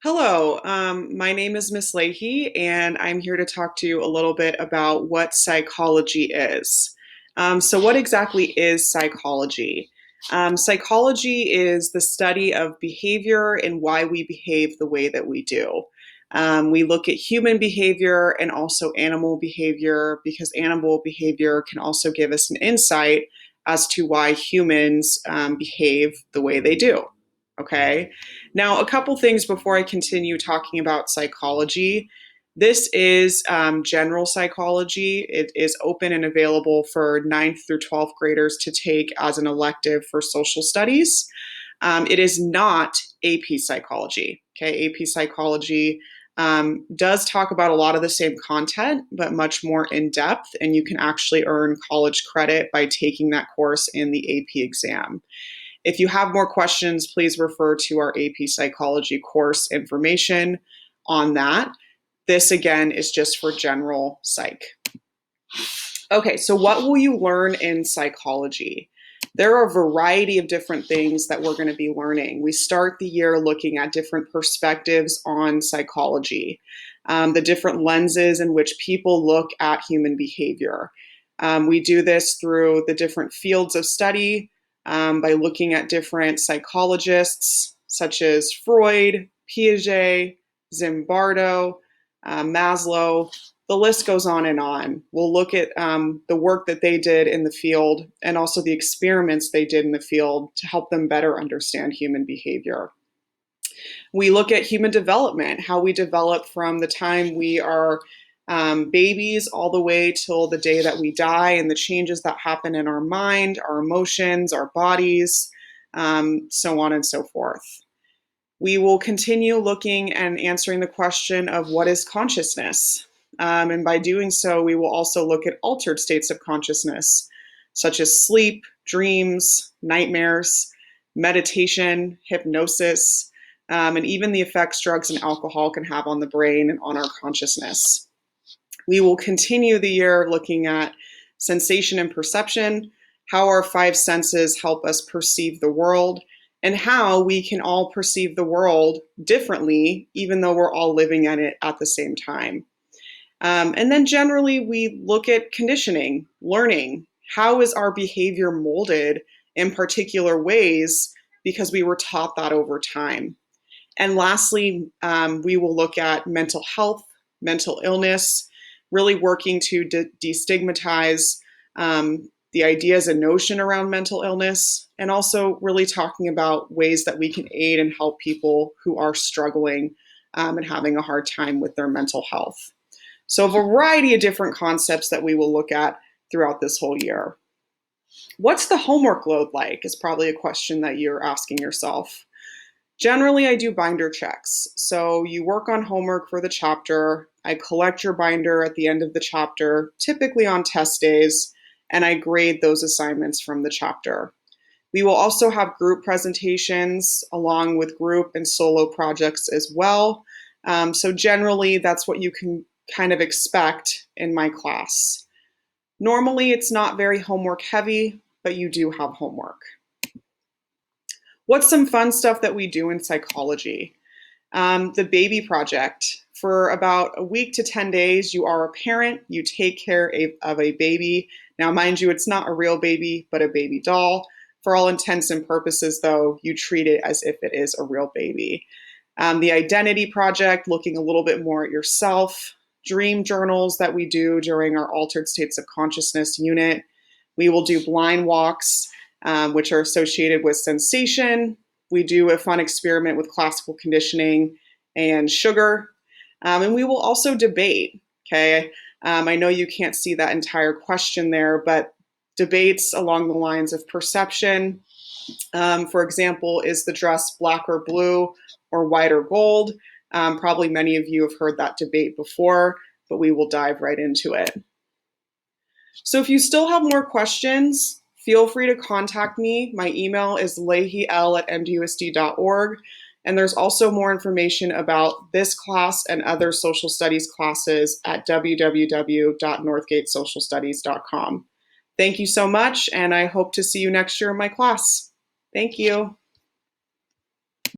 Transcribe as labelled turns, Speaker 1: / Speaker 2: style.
Speaker 1: Hello, my name is Miss Leahy, and I'm here to talk to you a little bit about what psychology is. So, what exactly is psychology? Psychology is the study of behavior and why we behave the way that we do. We look at human behavior and also animal behavior because animal behavior can also give us an insight as to why humans behave the way they do. Okay. Now, a couple things before I continue talking about psychology. This is general psychology. It is open and available for ninth through 12th graders to take as an elective for social studies. It is not AP psychology. Okay, AP psychology does talk about a lot of the same content, but much more in depth, and you can actually earn college credit by taking that course in the AP exam. If you have more questions, please refer to our AP Psychology course information on that. This, again, is just for general psych. Okay, so what will you learn in psychology? There are a variety of different things that we're going to be learning. We start the year looking at different perspectives on psychology, the different lenses in which people look at human behavior. We do this through the different fields of study, by looking at different psychologists such as Freud, Piaget, Zimbardo, Maslow. The list goes on and on. We'll look at the work that they did in the field and also the experiments they did in the field to help them better understand human behavior. We look at human development, how we develop from the time we are babies all the way till the day that we die, and the changes that happen in our mind, our emotions, our bodies, so on and so forth. We will continue looking and answering the question of what is consciousness. And by doing so, we will also look at altered states of consciousness, such as sleep, dreams, nightmares, meditation, hypnosis, and even the effects drugs and alcohol can have on the brain and on our consciousness. We will continue the year looking at sensation and perception, how our five senses help us perceive the world, and how we can all perceive the world differently, even though we're all living in it at the same time. And then generally, we look at conditioning, learning. How is our behavior molded in particular ways because we were taught that over time? And lastly, we will look at mental health, mental illness, really working to destigmatize the ideas and notion around mental illness, and also really talking about ways that we can aid and help people who are struggling and having a hard time with their mental health. So a variety of different concepts that we will look at throughout this whole year. What's the homework load like is probably a question that you're asking yourself. Generally, I do binder checks. So you work on homework for the chapter. I collect your binder at the end of the chapter, typically on test days, and I grade those assignments from the chapter. We will also have group presentations along with group and solo projects as well. So generally, that's what you can kind of expect in my class. Normally, it's not very homework heavy, but you do have homework. What's some fun stuff that we do in psychology? The baby project. For about a week to 10 days, you are a parent, you take care of a baby. Now, mind you, it's not a real baby, but a baby doll. For all intents and purposes, though, you treat it as if it is a real baby. The identity project, looking a little bit more at yourself. Dream journals that we do during our altered states of consciousness unit. We will do blind walks, which are associated with sensation. We do a fun experiment with classical conditioning and sugar. And we will also debate, okay? I know you can't see that entire question there, but debates along the lines of perception. For example, is the dress black or blue or white or gold? Probably many of you have heard that debate before, but we will dive right into it. So if you still have more questions, feel free to contact me. My email is leahyl@mdusd.org. And there's also more information about this class and other social studies classes at www.northgatesocialstudies.com. Thank you so much, and I hope to see you next year in my class. Thank you.